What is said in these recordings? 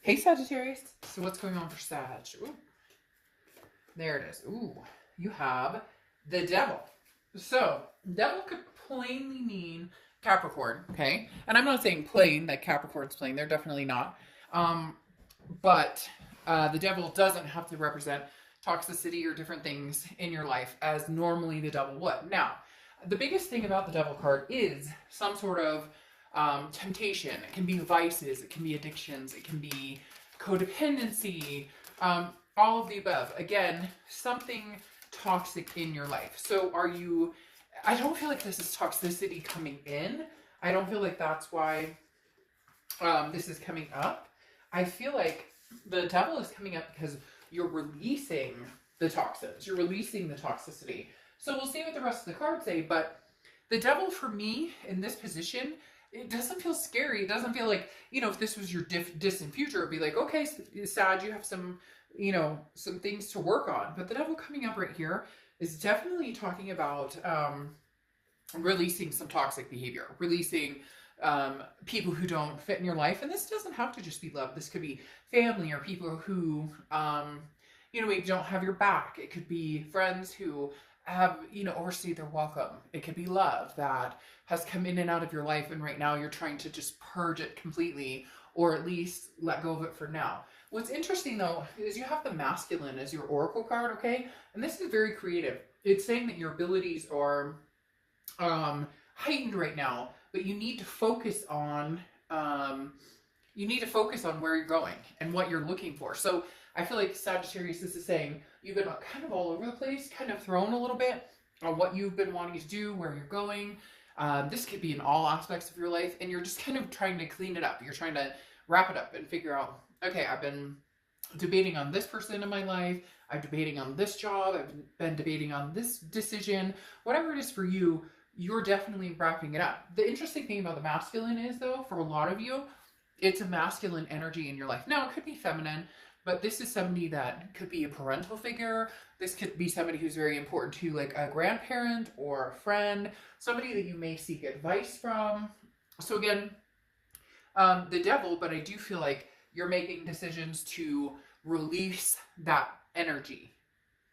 Hey, Sagittarius. So what's going on for Sag? Ooh. There it is. Ooh, you have the Devil. So, Devil could plainly mean Capricorn, okay? And I'm not saying plain that Capricorn's plain. They're definitely not. But the Devil doesn't have to represent toxicity or different things in your life as normally the Devil would. Now, the biggest thing about the Devil card is some sort of temptation. It can be vices, it can be addictions, it can be codependency, all of the above. Again, something toxic in your life. So I don't feel like this is toxicity coming in. I don't feel like that's why this is coming up. I feel like the Devil is coming up because you're releasing the toxins. You're releasing the toxicity. So we'll see what the rest of the cards say, but the Devil for me in this position, it doesn't feel scary. It doesn't feel like, if this was your distant future, it'd be like, okay, Sag, you have some, some things to work on. But the Devil coming up right here is definitely talking about releasing some toxic behavior, releasing people who don't fit in your life. And this doesn't have to just be love. This could be family or people who, maybe don't have your back. It could be friends who have, overstayed their welcome. It could be love that has come in and out of your life, and right now you're trying to just purge it completely, or at least let go of it for now. What's interesting though is you have the Masculine as your oracle card, okay? And this is very creative. It's saying that your abilities are heightened right now, but you need to focus on where you're going and what you're looking for. So I feel like Sagittarius, this is saying you've been kind of all over the place, kind of thrown a little bit on what you've been wanting to do, where you're going. This could be in all aspects of your life, and you're just kind of trying to clean it up. You're trying to wrap it up and figure out, okay, I've been debating on this person in my life. I'm debating on this job. I've been debating on this decision. Whatever it is for you, you're definitely wrapping it up. The interesting thing about the Masculine is, though, for a lot of you, it's a masculine energy in your life. Now, it could be feminine, but this is somebody that could be a parental figure. This could be somebody who's very important to, like a grandparent or a friend, somebody that you may seek advice from. So again, the Devil, but I do feel like you're making decisions to release that energy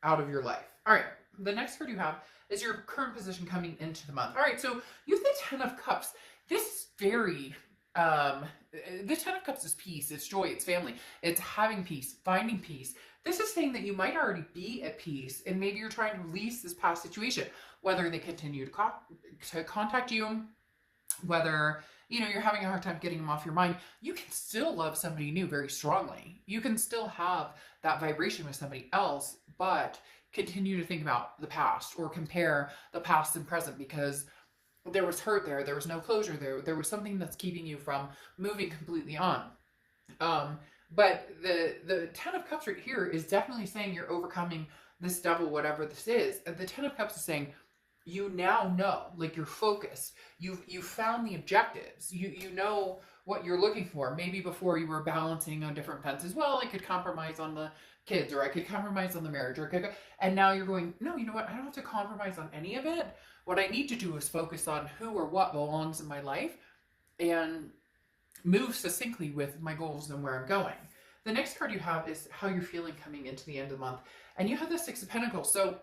out of your life. All right, the next card you have is your current position coming into the month. All right, so you have the Ten of Cups. This is very... the Ten of Cups is peace, it's joy, it's family, it's having peace, finding peace. This is saying that you might already be at peace, and maybe you're trying to release this past situation, whether they continue to contact you, whether you're having a hard time getting them off your mind. You can still love somebody new very strongly. You can still have that vibration with somebody else, but continue to think about the past or compare the past and present, because there was hurt there. There was no closure there. There was something that's keeping you from moving completely on. But the Ten of Cups right here is definitely saying you're overcoming this Devil, whatever this is. And the Ten of Cups is saying you now know, like, you're focused. You've found the objectives. You know what you're looking for. Maybe before you were balancing on different fences. Well, I could compromise on the kids, or I could compromise on the marriage, and now you're going, no, you know what? I don't have to compromise on any of it. What I need to do is focus on who or what belongs in my life and move succinctly with my goals and where I'm going. The next card you have is how you're feeling coming into the end of the month. And you have the Six of Pentacles. So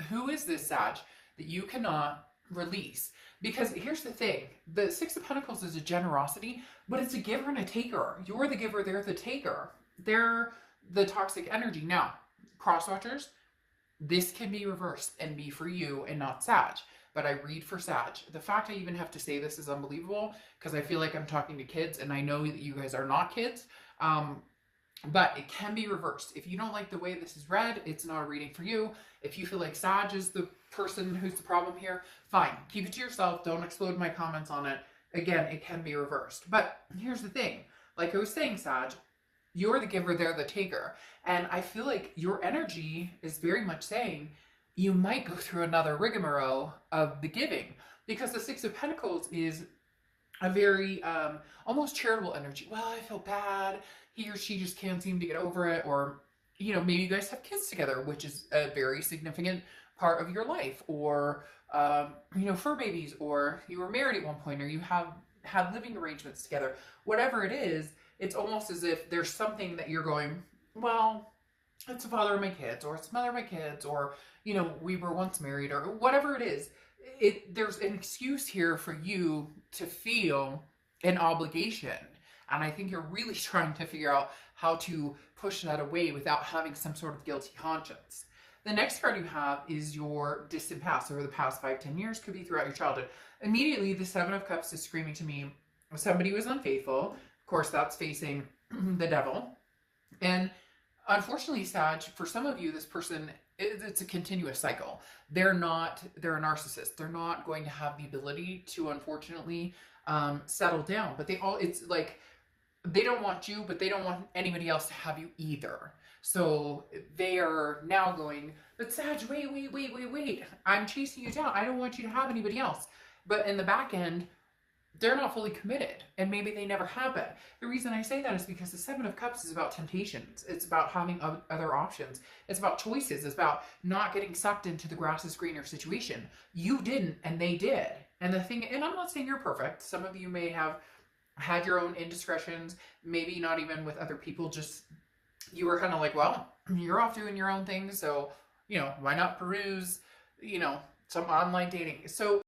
who is this, Sag, that you cannot release? Because here's the thing. The Six of Pentacles is a generosity, but it's a giver and a taker. You're the giver, they're the taker. They're the toxic energy. Now, cross-watchers, this can be reversed and be for you and not Sag. But I read for Sag. The fact I even have to say this is unbelievable, because I feel like I'm talking to kids, and I know that you guys are not kids. But it can be reversed. If you don't like the way this is read, it's not a reading for you. If you feel like Sag is the person who's the problem here, fine. Keep it to yourself. Don't explode my comments on it. Again, it can be reversed. But here's the thing. Like I was saying, Sag, you're the giver, they're the taker. And I feel like your energy is very much saying you might go through another rigmarole of the giving, because the Six of Pentacles is a very almost charitable energy. Well, I feel bad. He or she just can't seem to get over it. Or, maybe you guys have kids together, which is a very significant part of your life. Or, fur babies, or you were married at one point, or you have had living arrangements together. Whatever it is, it's almost as if there's something that you're going, well, it's the father of my kids, or it's the mother of my kids, or, you know, we were once married, or whatever it is. There's an excuse here for you to feel an obligation. And I think you're really trying to figure out how to push that away without having some sort of guilty conscience. The next card you have is your distant past, over the past 5-10 years, could be throughout your childhood. Immediately, the Seven of Cups is screaming to me, somebody was unfaithful. Of course, that's facing the devil. And unfortunately, Sag, for some of you, this person, it's a continuous cycle. They're a narcissist. They're not going to have the ability to, unfortunately, settle down. But it's like, they don't want you, but they don't want anybody else to have you either. So they are now going, but Sag, wait. I'm chasing you down. I don't want you to have anybody else. But in the back end, they're not fully committed, and maybe they never have been. The reason I say that is because the Seven of Cups is about temptations. It's about having other options. It's about choices. It's about not getting sucked into the grass is greener situation. You didn't, and they did. And the thing, and I'm not saying you're perfect. Some of you may have had your own indiscretions, maybe not even with other people, just you were kind of like, well, you're off doing your own thing, so, you know, why not peruse, you know, some online dating. So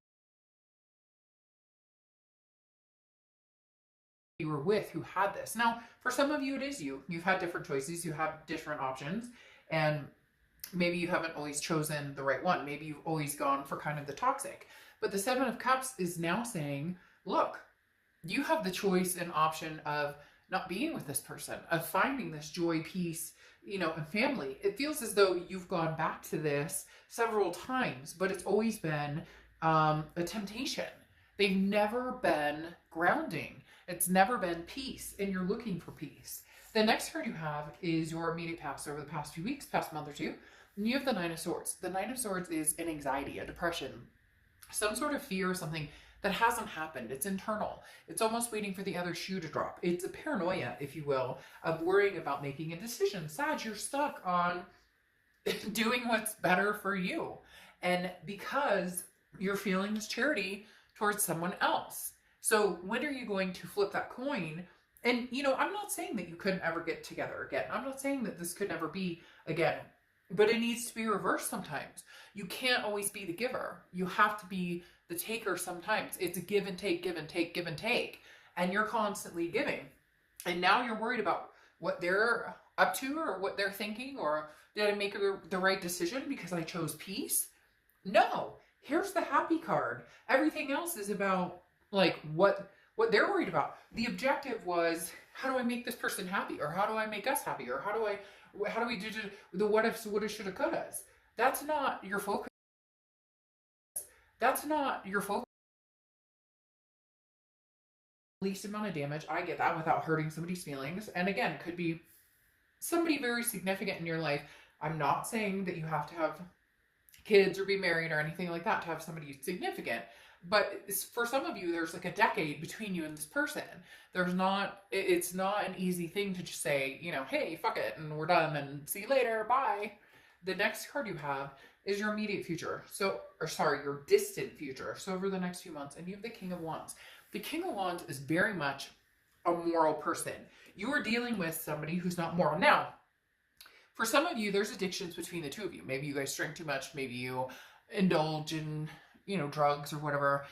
you were with who had this. Now, for some of you, it is you. You've had different choices. You have different options, and maybe you haven't always chosen the right one. Maybe you've always gone for kind of the toxic. But the Seven of Cups is now saying, look, you have the choice and option of not being with this person, of finding this joy, peace, you know, and family. It feels as though you've gone back to this several times, but it's always been a temptation. They've never been grounding. It's never been peace, and you're looking for peace. The next card you have is your immediate past over the past few weeks, past month or two. And you have the Nine of Swords. The Nine of Swords is an anxiety, a depression, some sort of fear, something that hasn't happened. It's internal. It's almost waiting for the other shoe to drop. It's a paranoia, if you will, of worrying about making a decision. Sag, you're stuck on doing what's better for you. And because you're feeling this charity towards someone else. So when are you going to flip that coin? And, you know, I'm not saying that you couldn't ever get together again. I'm not saying that this could never be again. But it needs to be reversed sometimes. You can't always be the giver. You have to be the taker sometimes. It's a give and take, give and take, give and take. And you're constantly giving. And now you're worried about what they're up to or what they're thinking, or did I make the right decision because I chose peace? No. Here's the happy card. Everything else is about like what they're worried about. The objective was, how do I make this person happy? Or how do I make us happy? Or how do we do the what ifs, woulda, shoulda, couldas? That's not your focus. That's not your focus. Least amount of damage. I get that, without hurting somebody's feelings. And again, it could be somebody very significant in your life. I'm not saying that you have to have kids or be married or anything like that to have somebody significant. But for some of you, there's like a decade between you and this person. It's not an easy thing to just say, you know, hey, fuck it, and we're done, and see you later, bye. The next card you have is your immediate future. Your distant future. So over the next few months, and you have the King of Wands. The King of Wands is very much a moral person. You are dealing with somebody who's not moral. Now, for some of you, there's addictions between the two of you. Maybe you guys drink too much. Maybe you indulge in, you know, drugs or whatever.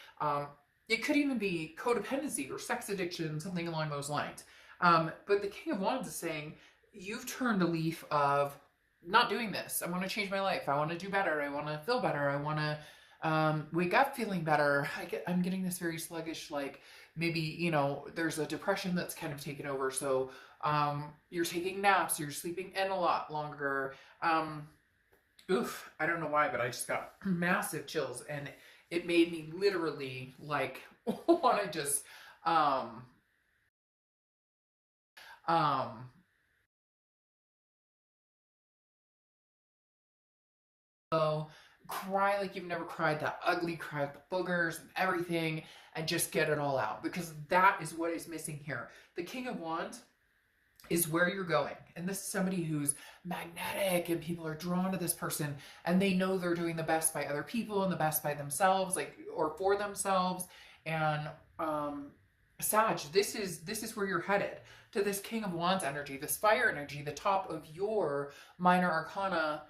It could even be codependency or sex addiction, something along those lines. But the King of Wands is saying, you've turned a leaf of not doing this. I want to change my life. I want to do better. I want to feel better. I want to wake up feeling better. I'm getting this very sluggish, like maybe, you know, there's a depression that's kind of taken over. So you're taking naps, you're sleeping in a lot longer. I don't know why, but I just got massive chills, and it made me literally like want to just cry like you've never cried, that ugly cry with the boogers and everything, and just get it all out, because that is what is missing here. The King of Wands is where you're going, and this is somebody who's magnetic, and people are drawn to this person, and they know they're doing the best by other people and the best by themselves, like, or for themselves, and Sag, this is where you're headed, to this King of Wands energy, this fire energy, the top of your minor arcana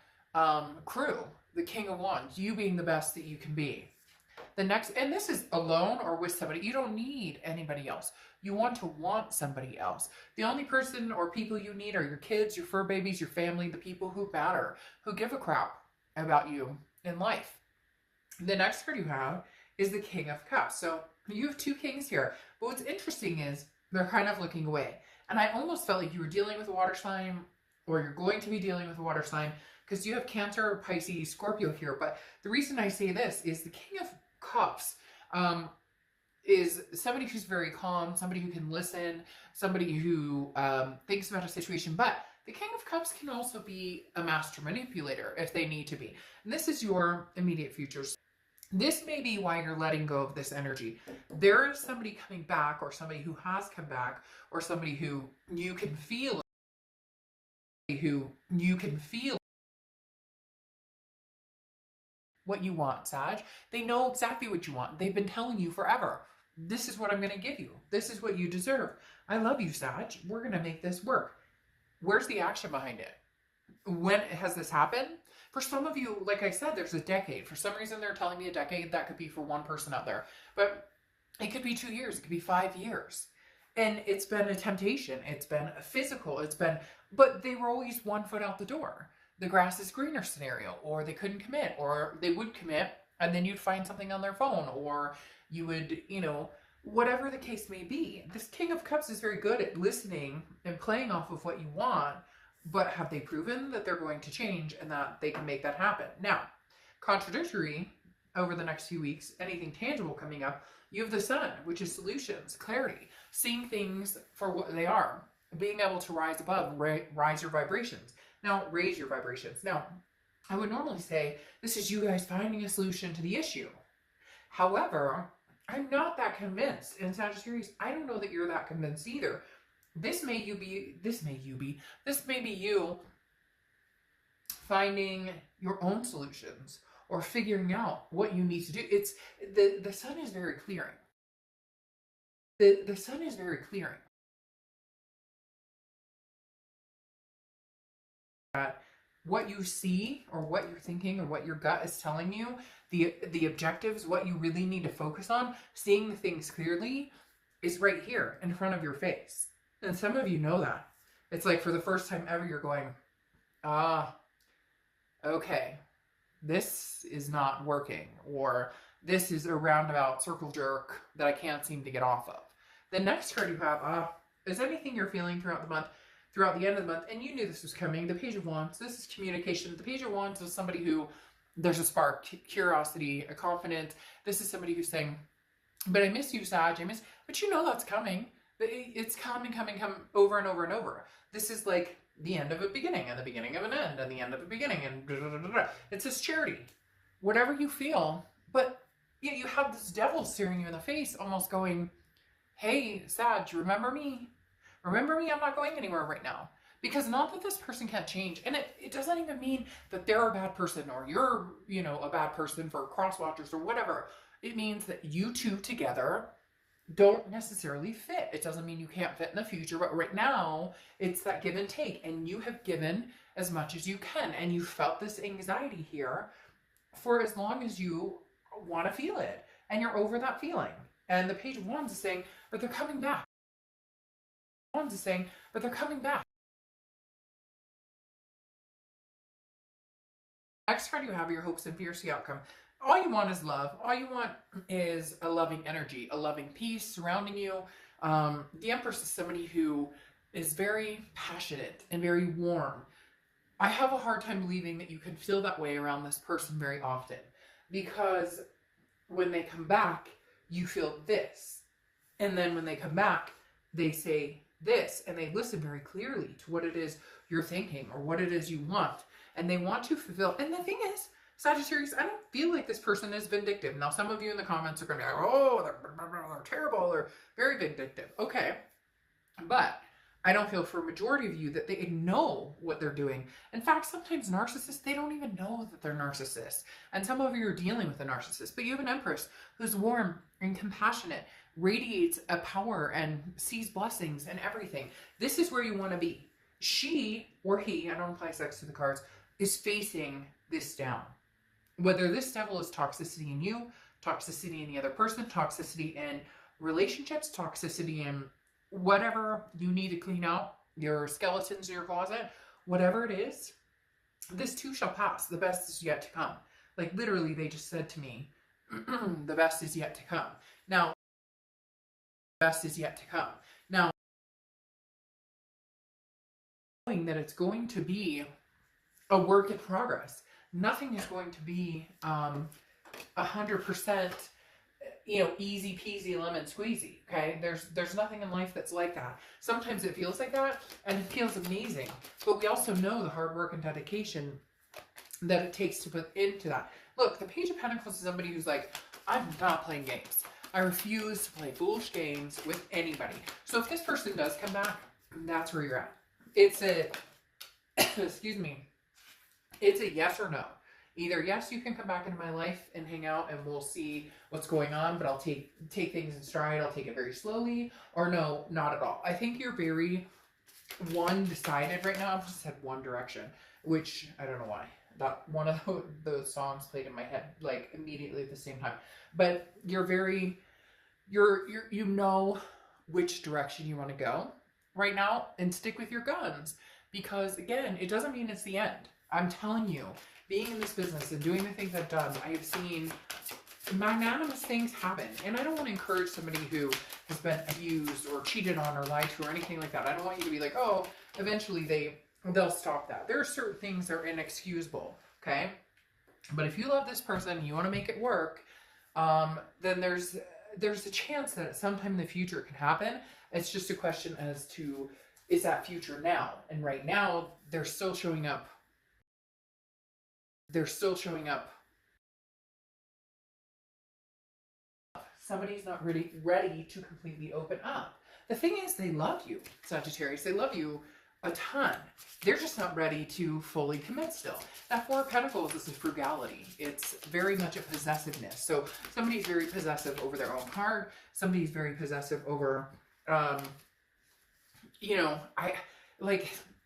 crew, the King of Wands, you being the best that you can be. The next, and this is alone or with somebody. You don't need anybody else. You want somebody else. The only person or people you need are your kids, your fur babies, your family, the people who matter, who give a crap about you in life. The next card you have is the King of Cups. So you have two kings here. But what's interesting is they're kind of looking away. And I almost felt like you were dealing with a water sign, or you're going to be dealing with a water sign, because you have Cancer, Pisces, Scorpio here. But the reason I say this is the King of Cups is somebody who's very calm, somebody who can listen, somebody who thinks about a situation. But the King of Cups can also be a master manipulator if they need to be. And this is your immediate future. This may be why you're letting go of this energy. There is somebody coming back, or somebody who has come back, or somebody who you can feel, what you want, Sag. They know exactly what you want. They've been telling you forever. This is what I'm going to give you. This is what you deserve. I love you, Sag. We're going to make this work. Where's the action behind it? When has this happened? For some of you, like I said, there's a decade. For some reason, they're telling me a decade. That could be for one person out there. But it could be 2 years. It could be 5 years. And it's been a temptation. It's been a physical. But they were always 1 foot out the door. The grass is greener scenario. Or they couldn't commit. Or they would commit, and then you'd find something on their phone. Or you would, whatever the case may be. This King of Cups is very good at listening and playing off of what you want. But have they proven that they're going to change and that they can make that happen? Now, contradictory over the next few weeks, anything tangible coming up, you have the Sun, which is solutions, clarity, seeing things for what they are, being able to rise above, raise your vibrations. Now, raise your vibrations. Now, I would normally say this is you guys finding a solution to the issue. However, I'm not that convinced. And Sagittarius, I don't know that you're that convinced either. This may be you finding your own solutions or figuring out what you need to do. It's the Sun is very clearing. The Sun is very clearing. What you see, or what you're thinking, or what your gut is telling you, the objectives, what you really need to focus on, seeing the things clearly, is right here in front of your face. And some of you know that. It's like for the first time ever, you're going, okay, this is not working, or this is a roundabout circle jerk that I can't seem to get off of. The next card you have is anything you're feeling throughout the month, throughout the end of the month, and you knew this was coming. The Page of Wands, this is communication. The Page of Wands is somebody who, there's a spark, curiosity, a confidence. This is somebody who's saying, but I miss you, Sag, but you know that's coming. It's coming over and over and over. This is like the end of a beginning, and the beginning of an end, and the end of a beginning, and it's this charity. Whatever you feel, but yet you have this devil staring you in the face, almost going, hey, Sag, remember me? Remember me? I'm not going anywhere right now. Because not that this person can't change, and it doesn't even mean that they're a bad person, or you're, a bad person for cross-watchers or whatever. It means that you two together don't necessarily fit. It doesn't mean you can't fit in the future, but right now it's that give and take, and you have given as much as you can, and you felt this anxiety here for as long as you want to feel it, and you're over that feeling. And the Page of Wands is saying, but they're coming back. Wands is saying, but they're coming back. Next card you have your hopes and fears, the outcome. All you want is love. All you want is a loving energy, a loving peace surrounding you. The Empress is somebody who is very passionate and very warm. I have a hard time believing that you can feel that way around this person very often, because when they come back, you feel this. And then when they come back, they say this, and they listen very clearly to what it is you're thinking or what it is you want. And they want to fulfill. And the thing is, Sagittarius, I don't feel like this person is vindictive. Now, some of you in the comments are going to be like, oh, they're terrible, they're very vindictive. Okay. But I don't feel for a majority of you that they know what they're doing. In fact, sometimes narcissists, they don't even know that they're narcissists. And some of you are dealing with a narcissist. But you have an Empress who's warm and compassionate, radiates a power and sees blessings and everything. This is where you want to be. She or he, I don't apply sex to the cards, is facing this down. Whether this devil is toxicity in you, toxicity in the other person, toxicity in relationships, toxicity in whatever you need to clean out, your skeletons in your closet, whatever it is, this too shall pass. The best is yet to come. Like literally, they just said to me, the best is yet to come. Now, the best is yet to come. Now, knowing that it's going to be a work in progress. Nothing is going to be 100%, easy peasy lemon squeezy. Okay, there's nothing in life that's like that. Sometimes it feels like that, and it feels amazing. But we also know the hard work and dedication that it takes to put into that. Look, the Page of Pentacles is somebody who's like, I'm not playing games. I refuse to play foolish games with anybody. So if this person does come back, that's where you're at. It's a, excuse me, it's a yes or no. Either yes, you can come back into my life and hang out and we'll see what's going on, but I'll take things in stride. I'll take it very slowly. Or no, not at all. I think you're very one-decided right now. I've just said one direction, which I don't know why. That one of those songs played in my head like immediately at the same time. But you're very, you know which direction you want to go right now and stick with your guns. Because again, it doesn't mean it's the end. I'm telling you, being in this business and doing the things I've done, I have seen magnanimous things happen. And I don't want to encourage somebody who has been abused or cheated on or lied to or anything like that. I don't want you to be like, oh, eventually they'll stop that. There are certain things that are inexcusable, okay? But if you love this person and you want to make it work, then there's a chance that at some time in the future it can happen. It's just a question as to, is that future now? And right now, they're still showing up. They're still showing up. Somebody's not ready to completely open up. The thing is, they love you, Sagittarius. They love you a ton. They're just not ready to fully commit still. That Four of Pentacles is a frugality. It's very much a possessiveness. So somebody's very possessive over their own card. Somebody's very possessive over,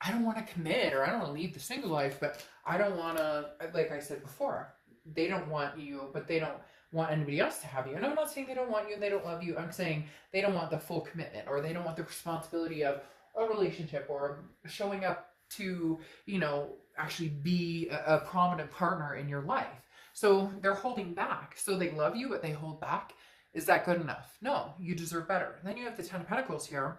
I don't want to commit or I don't want to leave the single life, but I don't want to, like I said before, they don't want you, but they don't want anybody else to have you. And I'm not saying they don't want you and they don't love you. I'm saying they don't want the full commitment or they don't want the responsibility of a relationship or showing up to, actually be a prominent partner in your life. So they're holding back. So they love you, but they hold back. Is that good enough? No, you deserve better. Then you have the Ten of Pentacles here.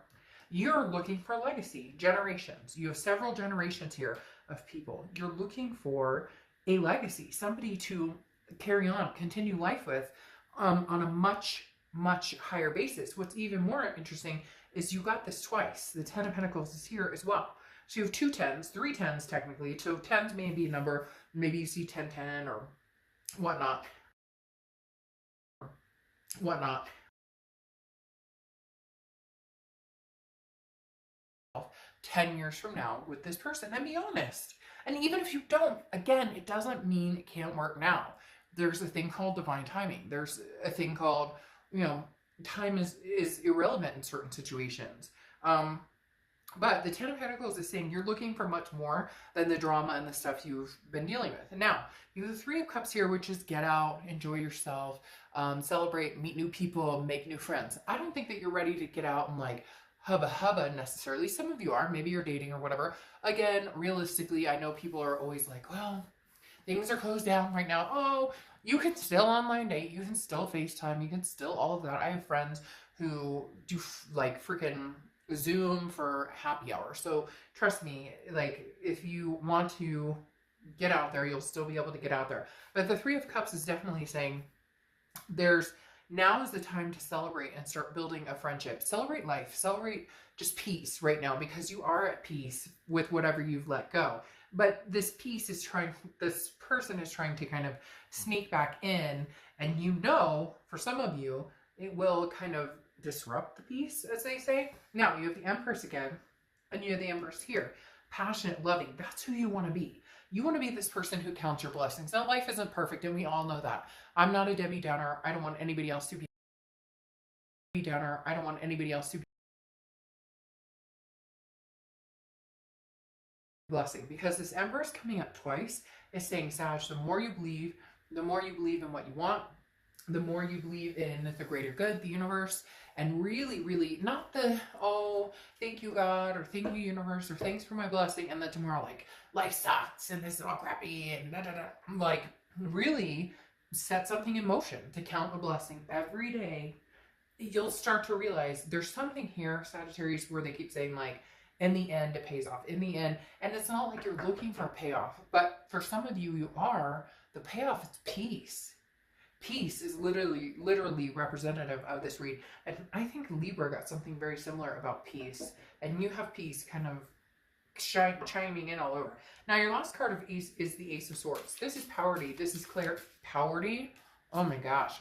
You're looking for legacy, generations. You have several generations here of people. You're looking for a legacy, somebody to carry on, continue life with on a much, much higher basis. What's even more interesting is you got this twice. The Ten of Pentacles is here as well. So you have two tens, three tens technically. So tens may be a number. Maybe you see 1010 or whatnot. 10 years from now with this person, and be honest. And even if you don't, again, it doesn't mean it can't work now. There's a thing called divine timing. There's a thing called, time is irrelevant in certain situations. But the Ten of Pentacles is saying you're looking for much more than the drama and the stuff you've been dealing with. And now, you have the Three of Cups here, which is get out, enjoy yourself, celebrate, meet new people, make new friends. I don't think that you're ready to get out and like hubba necessarily. Some of you are. Maybe you're dating or whatever. Again, realistically, I know people are always like, well, things are closed down right now. Oh, you can still online date. You can still FaceTime. You can still all of that. I have friends who do like freaking Zoom for happy hour. So trust me, like if you want to get out there, you'll still be able to get out there. But the Three of Cups is definitely saying now is the time to celebrate and start building a friendship. Celebrate life. Celebrate just peace right now because you are at peace with whatever you've let go. But this person is trying to kind of sneak back in, and for some of you, it will kind of disrupt the peace, as they say. Now, you have the Empress again, and you have the Empress here. Passionate, loving. That's who you want to be. You want to be this person who counts your blessings. Now, life isn't perfect, and we all know that. I'm not a Debbie Downer. I don't want anybody else to be. be downer. I don't want anybody else to be blessing, because this Empress coming up twice is saying, Sag, the more you believe in what you want, the more you believe in the greater good, the universe, and really, really not the, oh, thank you God, or thank you universe, or thanks for my blessing, and then tomorrow like, life sucks, and this is all crappy, and da da da. Like, really set something in motion to count a blessing every day. You'll start to realize there's something here, Sagittarius, where they keep saying like, in the end, it pays off. In the end, and it's not like you're looking for a payoff, but for some of you, you are. The payoff is peace. Peace is literally representative of this read. And I think Libra got something very similar about peace. And you have peace kind of chiming in all over. Now, your last card of Ace is the Ace of Swords. This is poverty. This is poverty. Oh my gosh.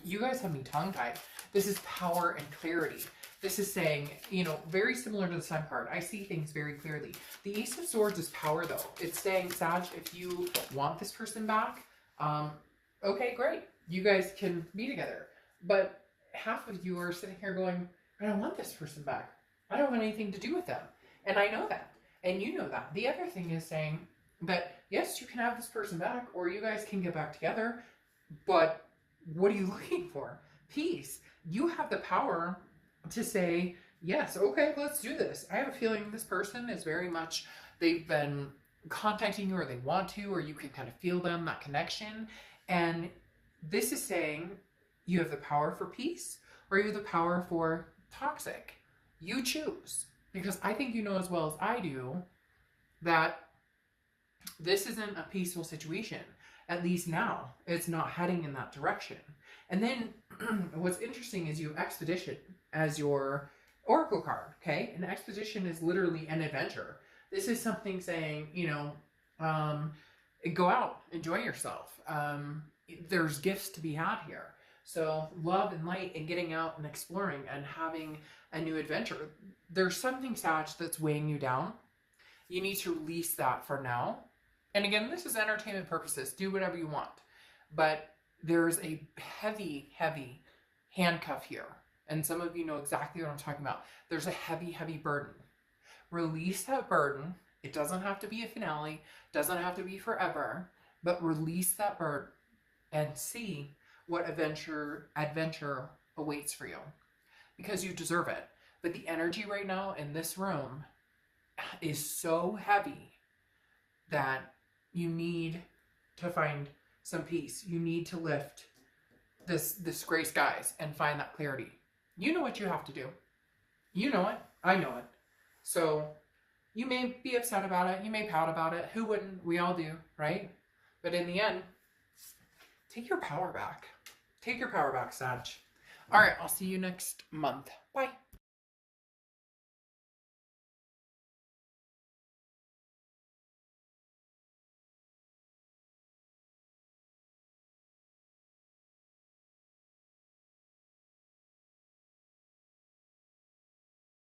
You guys have me tongue-tied. This is power and clarity. This is saying, you know, very similar to the Sun card. I see things very clearly. The Ace of Swords is power, though. It's saying, Sag, if you want this person back, okay, great. You guys can be together. But half of you are sitting here going, I don't want this person back. I don't want anything to do with them. And I know that. And you know that. The other thing is saying that, yes, you can have this person back, or you guys can get back together. But what are you looking for? Peace. You have the power to say, yes, okay, let's do this. I have a feeling this person is very much, they've been contacting you, or they want to, or you can kind of feel them, that connection. And this is saying you have the power for peace, or you have the power for toxic. You choose. Because I think you know as well as I do that this isn't a peaceful situation. At least now, it's not heading in that direction. And then what's interesting is you have Expedition as your oracle card, okay? An expedition is literally an adventure. This is something saying, you know, go out, enjoy yourself. There's gifts to be had here. So love and light and getting out and exploring and having a new adventure. There's something, Sag, that's weighing you down. You need to release that for now. And again, this is entertainment purposes. Do whatever you want. But there's a heavy, heavy handcuff here. And some of you know exactly what I'm talking about. There's a heavy, heavy burden. Release that burden. It doesn't have to be a finale. Doesn't have to be forever. But release that burden and see what adventure awaits for you. Because you deserve it. But the energy right now in this room is so heavy that you need to find some peace. You need to lift this gray skies and find that clarity. You know what you have to do. You know it. I know it. So you may be upset about it. You may pout about it. Who wouldn't? We all do, right? But in the end, take your power back. Take your power back, Sag. All right, I'll see you next month. Bye.